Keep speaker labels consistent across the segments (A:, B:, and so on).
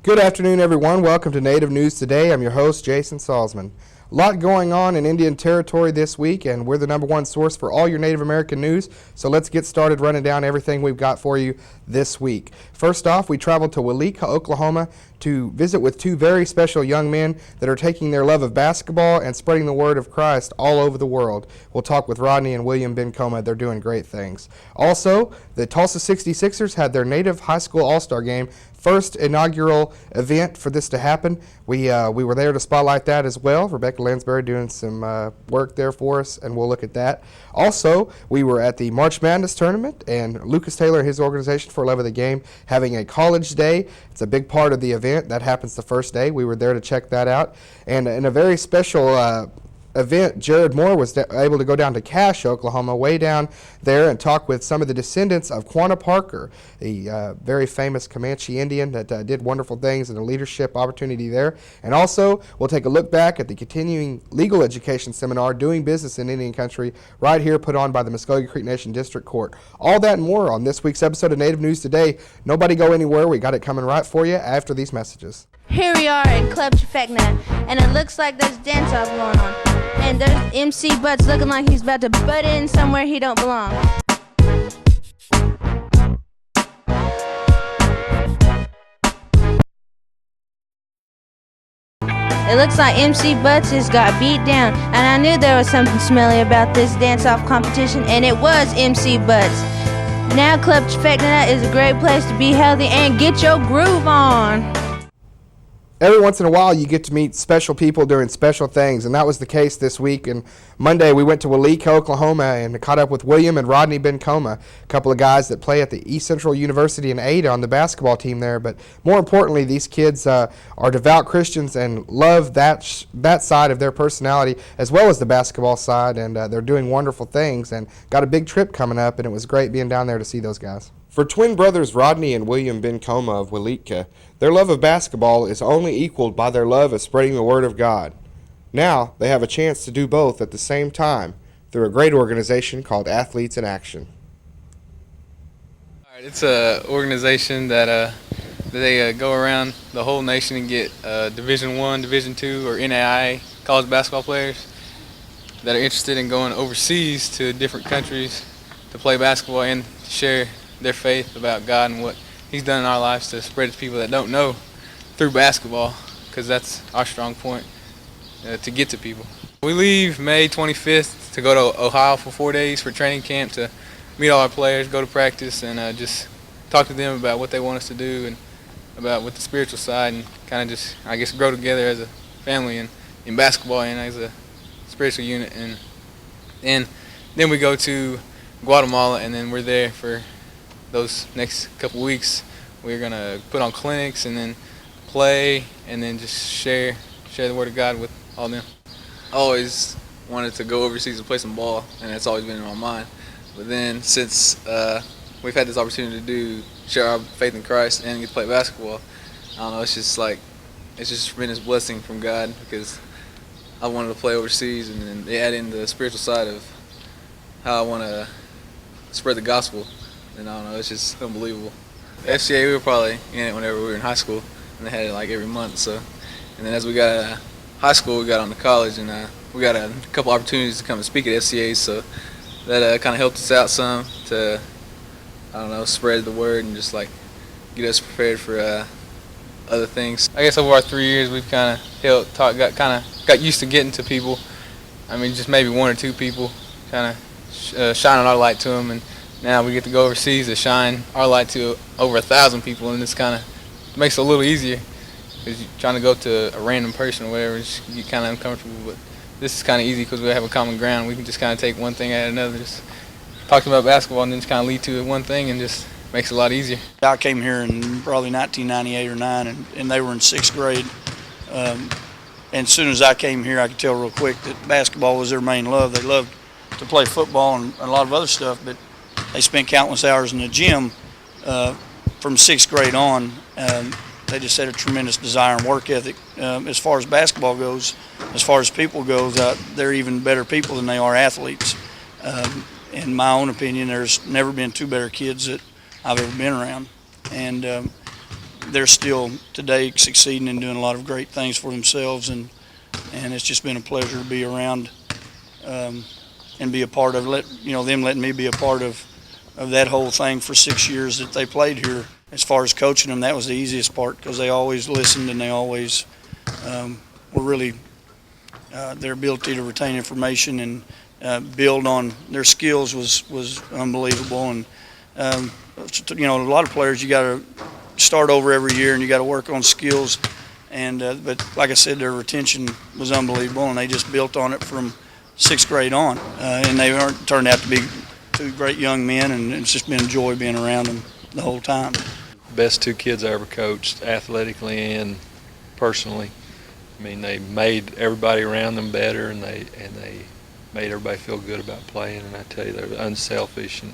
A: Good afternoon, everyone. Welcome to Native News Today. I'm your host, Jason Salzman. A lot going on in Indian Territory this week, and we're the #1 source for all your Native American news, so let's get started running down everything we've got for you this week. First off, we traveled to Walikha, Oklahoma to visit with two very special young men that are taking their love of basketball and spreading the word of Christ all over the world. We'll talk with Rodney and William Bencoma. They're doing great things. Also, the Tulsa 66ers had their Native High School All-Star Game, first inaugural event for this to happen. We were there to spotlight that as well. Rebecca Lansbury doing some work there for us, and we'll look at that. Also, we were at the March Madness tournament, and Lucas Taylor and his organization for Love of the Game having a college day. It's a big part of the event. That happens the first day. We were there to check that out. And in a very special event, Jared Moore was able to go down to Cache, Oklahoma, way down there, and talk with some of the descendants of Quanah Parker, the very famous Comanche Indian that did wonderful things in a leadership opportunity there. And also, we'll take a look back at the continuing legal education seminar, Doing Business in Indian Country, right here put on by the Muskogee Creek Nation District Court. All that and more on this week's episode of Native News Today. Nobody go anywhere. We got it coming right for you after these messages.
B: Here we are in Club Trifecta, and it looks like there's dance-off going on. And there's MC Butts looking like he's about to butt in somewhere he don't belong. It looks like MC Butts has got beat down, and I knew there was something smelly about this dance-off competition, and it was MC Butts. Now Club Trifecta is a great place to be healthy and get your groove on.
A: Every once in a while, you get to meet special people doing special things, and that was the case this week. And Monday, we went to Walikha, Oklahoma, and caught up with William and Rodney Bencoma, a couple of guys that play at the East Central University in Ada on the basketball team there. But more importantly, these kids are devout Christians and love that side of their personality as well as the basketball side, and they're doing wonderful things and got a big trip coming up, and it was great being down there to see those guys. For twin brothers Rodney and William Bencoma of Walikha, their love of basketball is only equaled by their love of spreading the word of God. Now they have a chance to do both at the same time through a great organization called Athletes in Action.
C: All right, it's an organization that they go around the whole nation and get Division I, Division II, or NAIA college basketball players that are interested in going overseas to different countries to play basketball and share their faith about God and what He's done in our lives to spread it to people that don't know through basketball, because that's our strong point, to get to people. We leave May 25th to go to Ohio for 4 days for training camp to meet all our players, go to practice, and just talk to them about what they want us to do and about with the spiritual side, and kind of just, I guess, grow together as a family and in basketball and as a spiritual unit. And then we go to Guatemala, and then we're there for those next couple weeks. We're going to put on clinics and then play and then just share the word of God with all them. I always wanted to go overseas and play some ball, and that's always been in my mind. But then since we've had this opportunity to share our faith in Christ and get to play basketball, I don't know, it's just a tremendous blessing from God, because I wanted to play overseas, and then they add in the spiritual side of how I want to spread the gospel. And I don't know, it's just unbelievable. FCA, we were probably in it whenever we were in high school, and they had it like every month. So, and then as we got out of high school, we got on to college, and we got a couple opportunities to come and speak at FCA. So that kind of helped us out some to, I don't know, spread the word and just like get us prepared for other things. I guess over our 3 years, we've kind of got used to getting to people. I mean, just maybe one or two people, kind of shining our light to them, and now we get to go overseas to shine our light to over 1,000 people, and this kind of makes it a little easier, because you're trying to go to a random person or whatever, you get kind of uncomfortable. But this is kind of easy because we have a common ground. We can just kind of take one thing at another, just talk about basketball, and then just kind of lead to one thing, and just makes it a lot easier.
D: I came here in probably 1998 or 9, and they were in 6th grade. And as soon as I came here, I could tell real quick that basketball was their main love. They loved to play football and a lot of other stuff, but they spent countless hours in the gym from 6th grade on. They just had a tremendous desire and work ethic. As far as basketball goes, as far as people goes, they're even better people than they are athletes. In my own opinion, there's never been two better kids that I've ever been around. And they're still today succeeding and doing a lot of great things for themselves, and it's just been a pleasure to be around and be a part of them letting me be a part of that whole thing for 6 years that they played here. As far as coaching them, that was the easiest part because they always listened and they always were really their ability to retain information and build on their skills was unbelievable. And a lot of players, you got to start over every year and you got to work on skills. And but like I said, their retention was unbelievable, and they just built on it from 6th grade on. And they turned out to be two great young men, and it's just been a joy being around them the whole time.
E: Best two kids I ever coached, athletically and personally. I mean, they made everybody around them better, and they made everybody feel good about playing. And I tell you, they're unselfish. And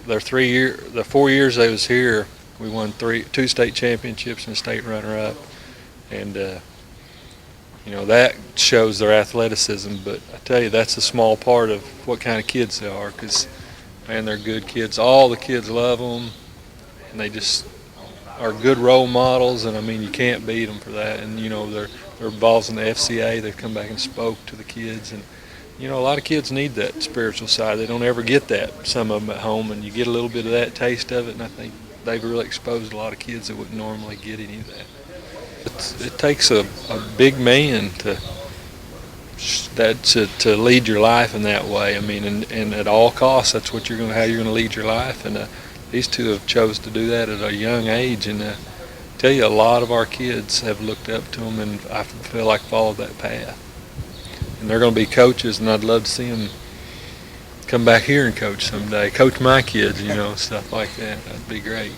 E: the 4 years they was here, we won two state championships and a state runner-up. And that shows their athleticism. But I tell you, that's a small part of what kind of kids they are. Because man, they're good kids. All the kids love them, and they just are good role models. And I mean, you can't beat them for that. And they're involved in the FCA. They've come back and spoke to the kids, and a lot of kids need that spiritual side. They don't ever get that. Some of them at home, and you get a little bit of that taste of it. And I think they've really exposed a lot of kids that wouldn't normally get any of that. It takes a big man to lead your life in that way. I mean, and at all costs, that's what how you're going to lead your life. And these two have chose to do that at a young age. And I tell you, a lot of our kids have looked up to them, and I feel like followed that path. And they're going to be coaches, and I'd love to see them come back here and coach someday. Coach my kids, stuff like that. That'd be great.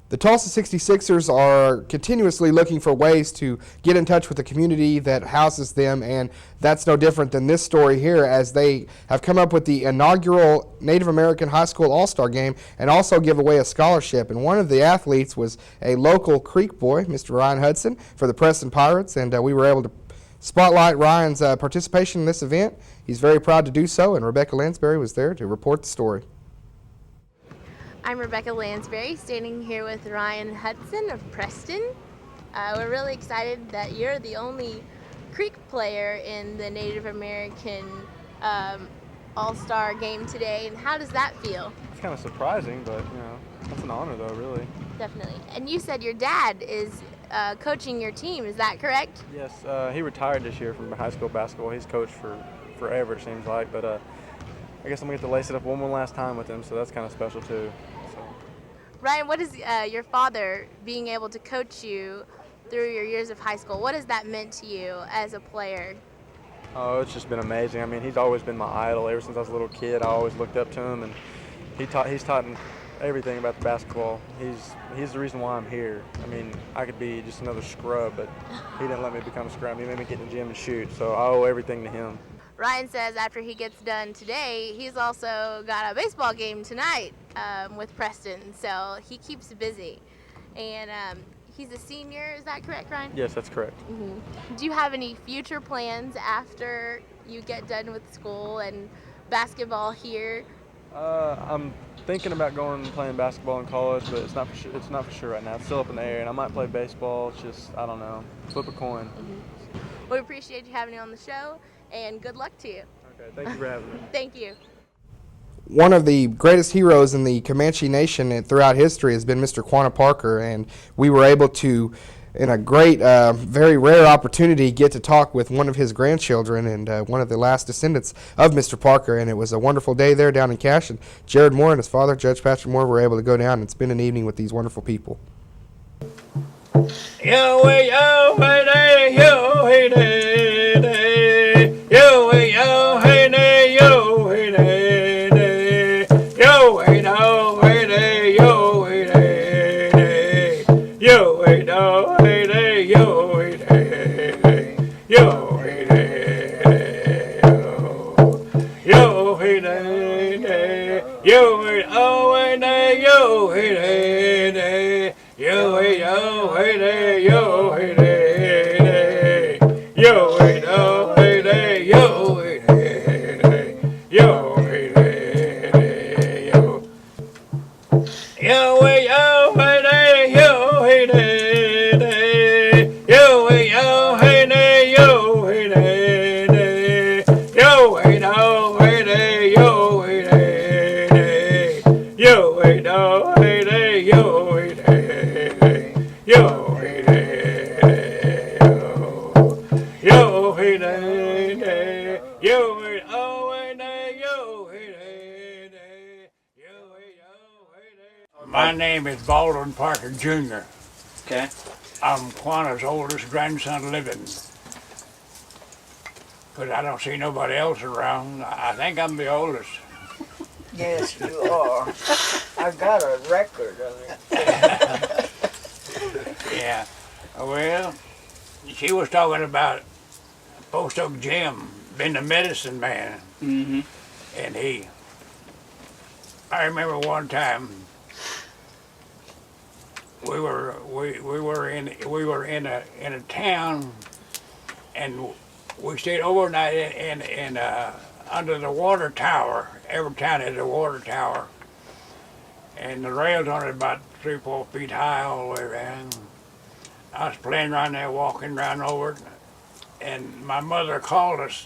A: The Tulsa 66ers are continuously looking for ways to get in touch with the community that houses them, and that's no different than this story here, as they have come up with the inaugural Native American High School All-Star Game and also give away a scholarship. And one of the athletes was a local Creek boy, Mr. Ryan Hudson, for the Preston Pirates, and we were able to spotlight Ryan's participation in this event. He's very proud to do so, and Rebecca Lansbury was there to report the story.
F: I'm Rebecca Lansbury, standing here with Ryan Hudson of Preston. We're really excited that you're the only Creek player in the Native American All-Star game today. And how does that feel?
G: It's kind of surprising, but that's an honor though, really.
F: Definitely. And you said your dad is coaching your team, is that correct?
G: Yes, he retired this year from high school basketball. He's coached for forever, it seems like, but I guess I'm going to get to lace it up one more last time with him, so that's kind of special too. So.
F: Ryan, what is your father being able to coach you through your years of high school? What has that meant to you as a player?
G: Oh, it's just been amazing. I mean, he's always been my idol. Ever since I was a little kid, I always looked up to him, and he's taught me everything about the basketball. He's the reason why I'm here. I mean, I could be just another scrub, but he didn't let me become a scrub. He made me get in the gym and shoot, so I owe everything to him.
F: Ryan says after he gets done today, he's also got a baseball game tonight with Preston, so he keeps busy. And he's a senior, is that correct, Ryan?
G: Yes, that's correct.
F: Mm-hmm. Do you have any future plans after you get done with school and basketball here?
G: I'm thinking about going and playing basketball in college, but it's not for sure right now. It's still up in the air, and I might play baseball. It's just, I don't know, flip a coin.
F: Mm-hmm. We appreciate you having me on the show, and good luck to you.
G: Okay, thank you for having me.
F: Thank you.
A: One of the greatest heroes in the Comanche Nation and throughout history has been Mr. Quanah Parker, and we were able to, in a great, very rare opportunity, get to talk with one of his grandchildren and one of the last descendants of Mr. Parker, and it was a wonderful day there down in Cache, and Jared Moore and his father, Judge Patrick Moore, were able to go down and spend an evening with these wonderful people.
H: Yo, yo, hey, day, yo, hey, day, day. Yo, yo, hey, day, yo, hey, day, day. Yo, hey, no, hey, day, yo, hey, day, day. Yo, hey, no, hey, day, yo, hey, day, day. Yo, hey, day, day, yo. Yo, hey, day, day. Yo, hey, oh, hey, day, yo, hey, day, day. Yo, hey, yo, hey, day, yo, hey, day, day. Yo, hey, no, hey, day, yo, hey, day, day. Yo, hey, day, day, yo. Yo, hey, yo, hey, day, yo. My name is Baldwin Parker Jr.
I: Okay.
H: I'm Quanah's oldest grandson living. Because I don't see nobody else around. I think I'm the oldest.
J: Yes, you are. I got a record of it.
H: Yeah. Well, she was talking about Post Oak Jim being the medicine man.
I: Mm-hmm.
H: And I remember one time we were in a town, and we stayed overnight in under the water tower. Every town has a water tower, and the rails on it about 3-4 feet high all the way around. I was playing around there, walking around over it, and my mother called us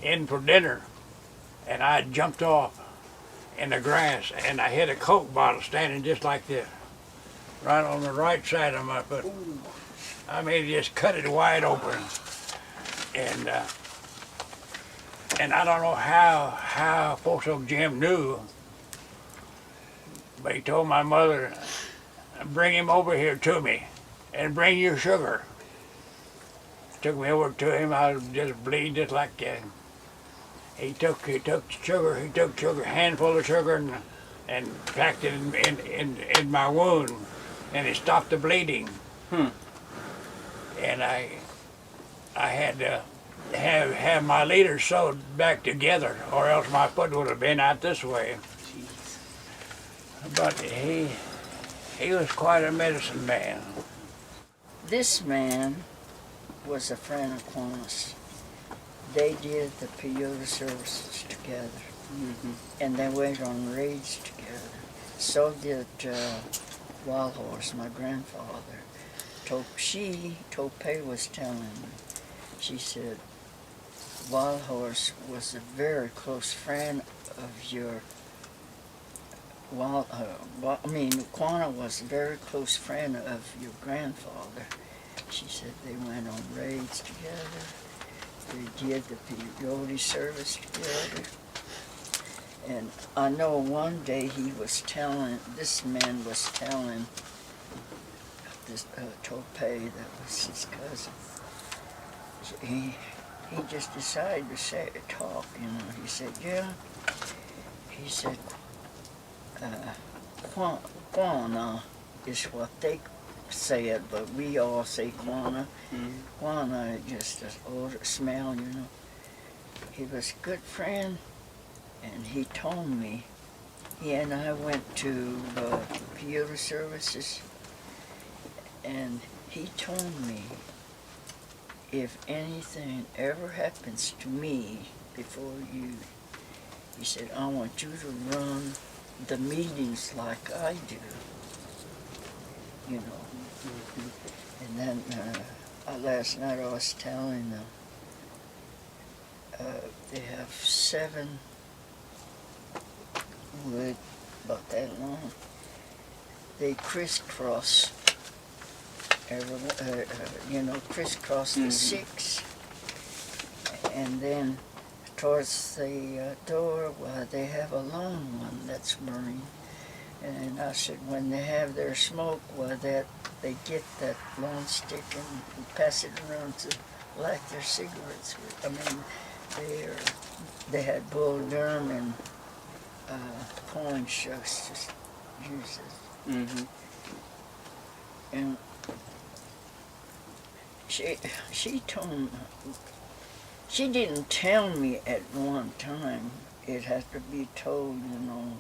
H: in for dinner, and I jumped off in the grass, and I hit a Coke bottle standing just like this, right on the right side of my foot. I mean, it just cut it wide open, and I don't know how Post Oak Jim knew, but he told my mother, bring him over here to me, and bring your sugar. Took me over to him. I was just bleeding just like that. He took sugar, handful of sugar, and packed it in my wound, and it stopped the bleeding. And I had to have my leaders sewed back together, or else my foot would have been out this way. But he was quite a medicine man.
J: This man was a friend of Quanah's. They did the peyote services together, and they went on raids together. So did Wild Horse, my grandfather. Tope was telling me, she said, Wild Horse was a very close friend of your Quanah was a very close friend of your grandfather. She said they went on raids together. They did the peyote service together. And I know one day this man was telling this Tope, that was his cousin, he just decided to talk, you know. He said, yeah. He said, Quanah is what they said, but we all say Quanah. Quanah is just an older smell, you know. He was a good friend, and he told me, he and I went to peyote services, and he told me, if anything ever happens to me before you, he said, I want you to run the meetings like I do, you know. And then last night I was telling them, they have 7 wood, about that long. They crisscross, crisscross the 6, and then towards the door, they have a long one that's burning. And I said, when they have their smoke, they get that long stick and pass it around to light their cigarettes with. I mean, they had Bull Durham and corn shucks just use it. And she told me, she didn't tell me at one time. It had to be told, you know,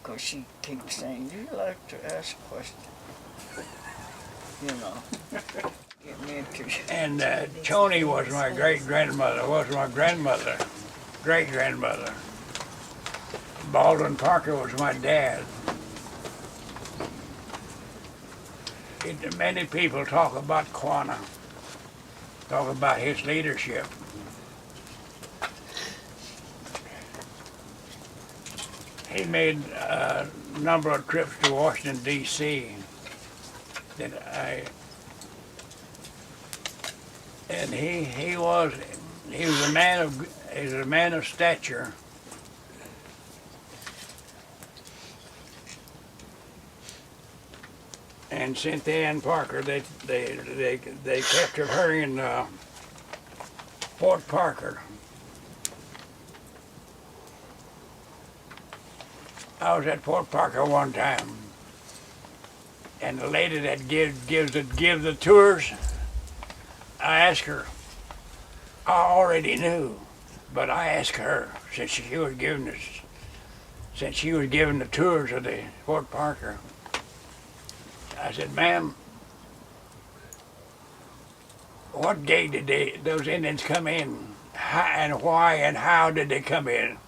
J: because she keeps saying, do you like to ask questions? You know, get me into.
H: And Tony was my great-grandmother, great-grandmother. Baldwin Parker was my dad. Many people talk about Quanah, talk about his leadership. He made a number of trips to Washington, D.C. And he was a man of stature. and Cynthia Ann Parker. They captured her in Fort Parker. I was at Fort Parker one time, and the lady that give the tours, I asked her. I already knew, but I asked her since she was giving the tours of the Fort Parker. I said, "Ma'am, what gate did those Indians come in, and why and how did they come in?"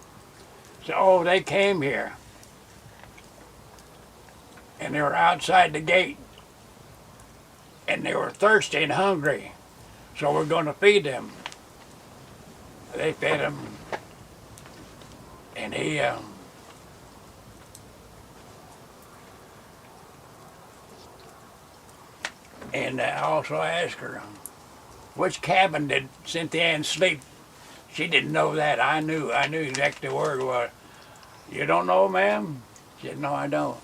H: So, "Oh, they came here, and they were outside the gate, and they were thirsty and hungry, so we're going to feed them." They fed him, and he and I also asked her, which cabin did Cynthia Ann sleep? She didn't know that. I knew exactly where it was. "You don't know, ma'am?" She said, "No, I don't."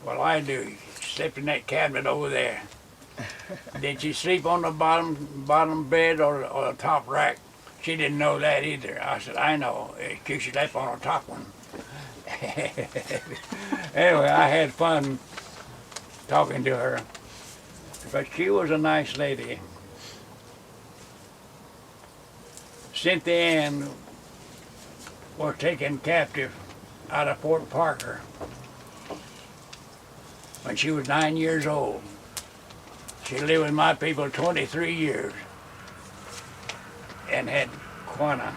H: "Well, I do. She slept in that cabinet over there." "Did she sleep on the bottom bed or the top rack?" She didn't know that either. I said, "I know. She slept on the top one." Anyway, I had fun talking to her, but she was a nice lady. Cynthia Ann was taken captive out of Fort Parker when she was 9 years old. She lived with my people 23 years. And had Quanah.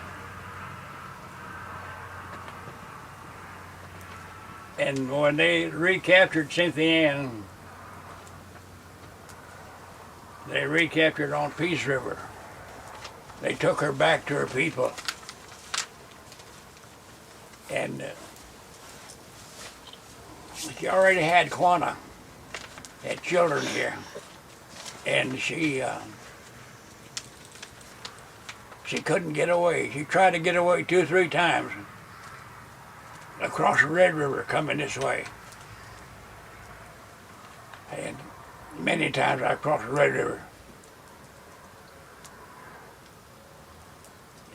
H: And when they recaptured Cynthia Ann, they recaptured her on Peace River. They took her back to her people. And she already had Quanah, had children here. And she couldn't get away. She tried to get away 2 or 3 times across the Red River coming this way. And many times I crossed the Red River.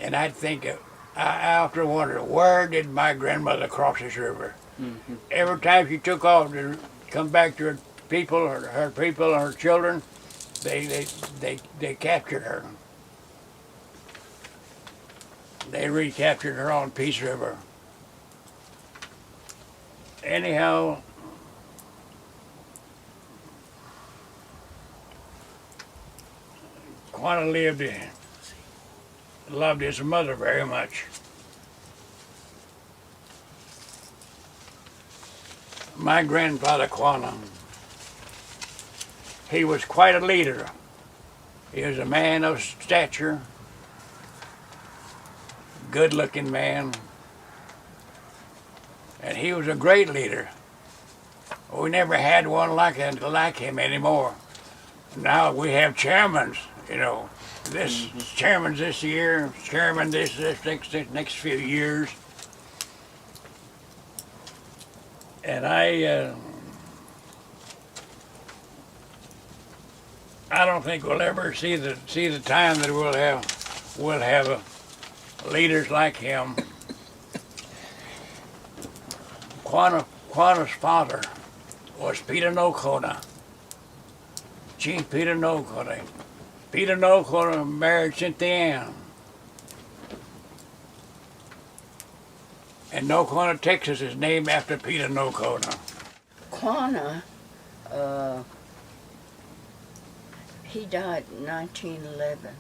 H: And I'd think, I often wondered, where did my grandmother cross this river? Mm-hmm. Every time she took off to come back to her people, her children, they captured her. They recaptured her on Peace River. Anyhow, Quanah loved his mother very much. My grandfather Quanah, he was quite a leader. He was a man of stature, good-looking man, and he was a great leader. We never had one like him anymore. Now we have chairmans, you know. This chairman's this year, chairman this next few years, and I don't think we'll ever see the time that we'll have leaders like him. Quanah's father was Peter Nocona, Chief Peter Nocona. Peter Nocona married Cynthia Ann. And Nocona, Texas is named after Peter Nocona.
J: Quanah, he died in 1911,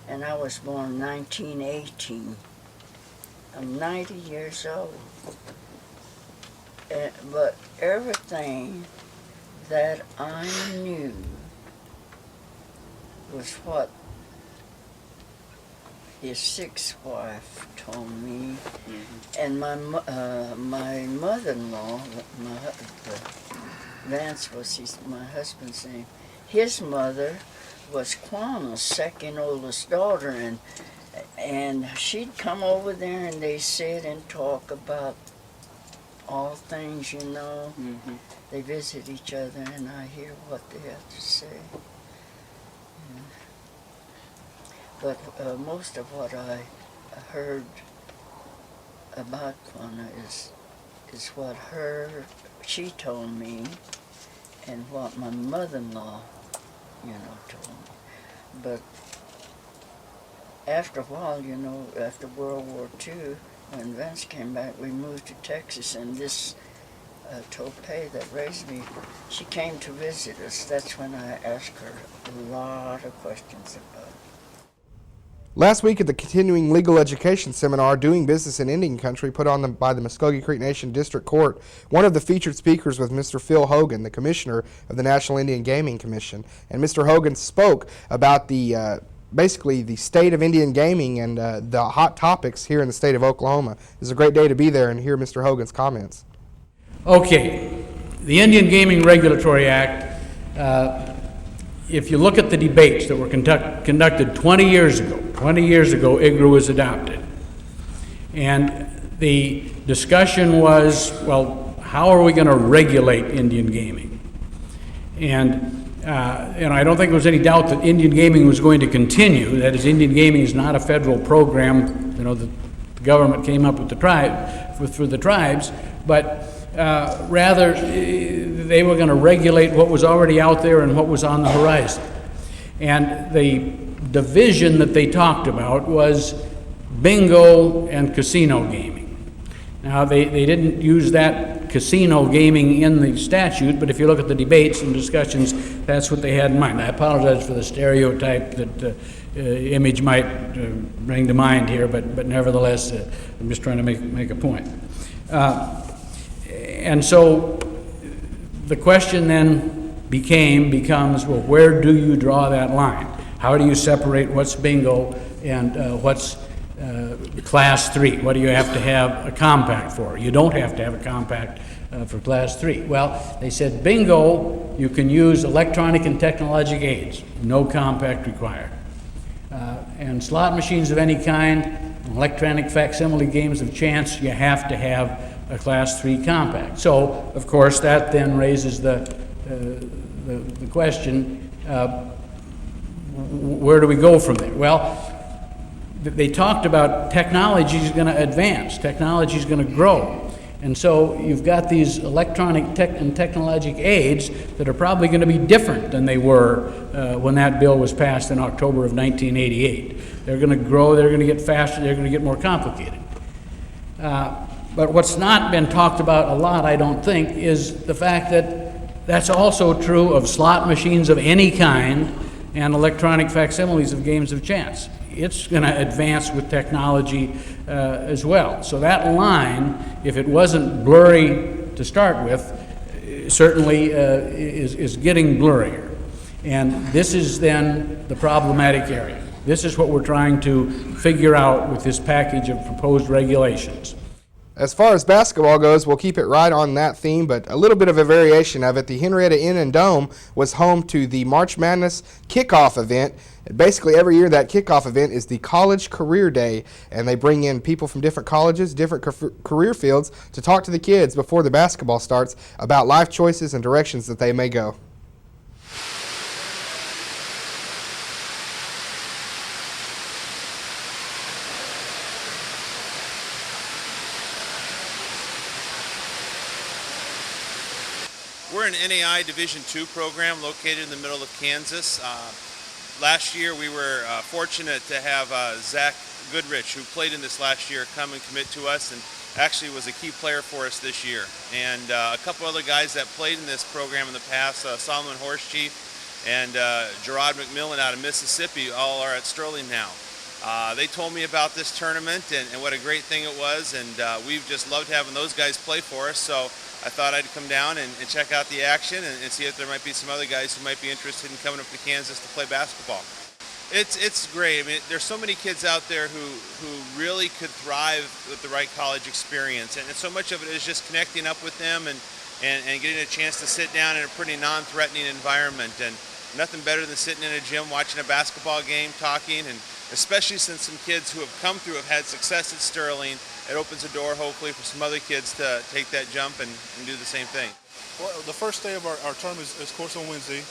J: and I was born in 1918. I'm 90 years old. But everything that I knew was what his sixth wife told me, and my mother-in-law, Vance was my husband's name. His mother was Quanah's second oldest daughter, and she'd come over there and they sit and talk about all things, you know.
D: Mm-hmm.
J: They visit each other, and I hear what they have to say. Yeah. But most of what I heard about Quanah is what she told me, and what my mother-in-law, told me. But after a while, after World War II, when Vince came back, we moved to Texas, and this Tope that raised me, she came to visit us. That's when I asked her a lot of questions about it.
A: Last week at the continuing legal education seminar, Doing Business in Indian Country, put on by the Muskogee Creek Nation District Court, one of the featured speakers was Mr. Phil Hogan, the commissioner of the National Indian Gaming Commission. And Mr. Hogan spoke about basically the state of Indian gaming and the hot topics here in the state of Oklahoma. It's a great day to be there and hear Mr. Hogan's comments.
I: Okay, the Indian Gaming Regulatory Act, if you look at the debates that were conducted 20 years ago, IGRA was adopted. And the discussion was, well, how are we going to regulate Indian gaming? And I don't think there was any doubt that Indian gaming was going to continue. That is, Indian gaming is not a federal program, that the government came up with for the tribes, but rather they were going to regulate what was already out there and what was on the horizon. And the division that they talked about was bingo and casino gaming. Now, they didn't use that casino gaming in the statute, but if you look at the debates and discussions, that's what they had in mind. I apologize for the stereotype that image might bring to mind here, but nevertheless, I'm just trying to make a point. And so the question then becomes, well, where do you draw that line? How do you separate what's bingo and what's class 3? What do you have to have a compact for? You don't have to have a compact for class 3. Well, they said bingo, you can use electronic and technologic aids, no compact required. And slot machines of any kind, electronic facsimile games of chance, you have to have a class 3 compact. So, of course, that then raises the question, where do we go from there? Well, they talked about technology is going to advance, technology is going to grow. And so you've got these electronic and technologic aids that are probably going to be different than they were when that bill was passed in October of 1988. They're going to grow, they're going to get faster, they're going to get more complicated. But what's not been talked about a lot, I don't think, is the fact that that's also true of slot machines of any kind and electronic facsimiles of games of chance. It's going to advance with technology as well. So that line, if it wasn't blurry to start with, certainly is getting blurrier. And this is then the problematic area. This is what we're trying to figure out with this package of proposed regulations.
A: As far as basketball goes, we'll keep it right on that theme, but a little bit of a variation of it. The Henrietta Inn and Dome was home to the March Madness kickoff event. Basically, every year that kickoff event is the College Career Day, and they bring in people from different colleges, different career fields to talk to the kids before the basketball starts about life choices and directions that they may go.
K: We're an NAI Division II program located in the middle of Kansas. Last year we were fortunate to have Zach Goodrich, who played in this last year, come and commit to us and actually was a key player for us this year. And a couple other guys that played in this program in the past, Solomon Horsechief and Gerard McMillan out of Mississippi, all are at Sterling now. They told me about this tournament and what a great thing it was, and we've just loved having those guys play for us. So I thought I'd come down and check out the action and see if there might be some other guys who might be interested in coming up to Kansas to play basketball. It's great. I mean, there's so many kids out there who really could thrive with the right college experience, and so much of it is just connecting up with them and getting a chance to sit down in a pretty non-threatening environment. And nothing better than sitting in a gym watching a basketball game, talking, and especially since some kids who have come through have had success at Sterling, it opens a door hopefully for some other kids to take that jump and do the same thing.
L: Well, the first day of our term is of course on Wednesday,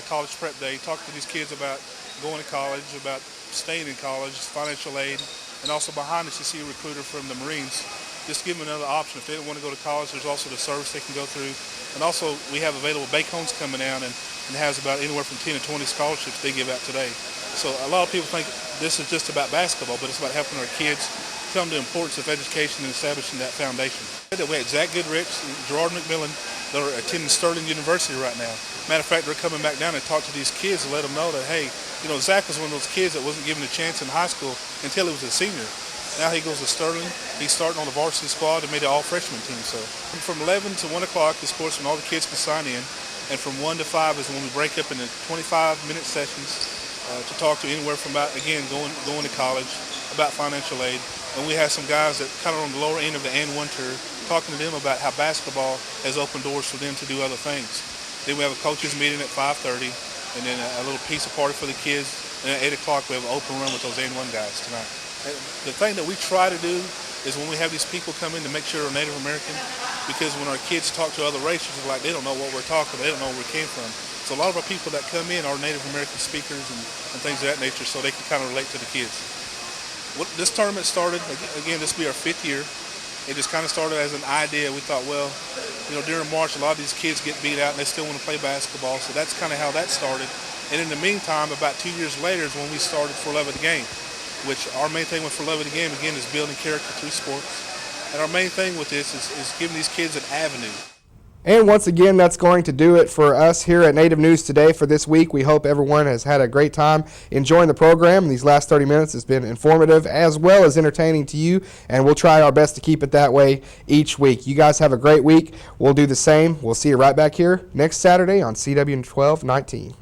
L: college prep day. Talk to these kids about going to college, about staying in college, financial aid, and also behind us you see a recruiter from the Marines. Just give them another option. If they don't want to go to college, there's also the service they can go through. And also we have available Bacon's coming down and has about anywhere from 10 to 20 scholarships they give out today. So a lot of people think this is just about basketball, but it's about helping our kids come to the importance of education and establishing that foundation. We had Zach Goodrich and Gerard McMillan that are attending Sterling University right now. Matter of fact, they're coming back down and talk to these kids and let them know that, hey, you know, Zach was one of those kids that wasn't given a chance in high school until he was a senior. Now he goes to Sterling. He's starting on the varsity squad and made an all-freshman team. So from 11 to 1 o'clock is, of course, when all the kids can sign in. And from 1 to 5 is when we break up into 25-minute sessions to talk to anywhere from about, again, going to college, about financial aid. And we have some guys that kind of on the lower end of the N1 tour, talking to them about how basketball has opened doors for them to do other things. Then we have a coaches meeting at 5:30, and then a little pizza party for the kids. And at 8 o'clock we have an open room with those N1 guys tonight. And the thing that we try to do is when we have these people come in to make sure they're Native American, because when our kids talk to other races, it's like they don't know what we're talking about, they don't know where we came from. So a lot of our people that come in are Native American speakers and things of that nature, so they can kind of relate to the kids. This tournament started, again, this will be our 5th year. It just kind of started as an idea. We thought, well, you know, during March, a lot of these kids get beat out and they still want to play basketball. So that's kind of how that started. And in the meantime, about 2 years later is when we started For Love of the Game, which our main thing with For Love of the Game, again, is building character through sports. And our main thing with this is giving these kids an avenue.
A: And once again, that's going to do it for us here at Native News Today for this week. We hope everyone has had a great time enjoying the program. These last 30 minutes has been informative as well as entertaining to you, and we'll try our best to keep it that way each week. You guys have a great week. We'll do the same. We'll see you right back here next Saturday on CW 1219.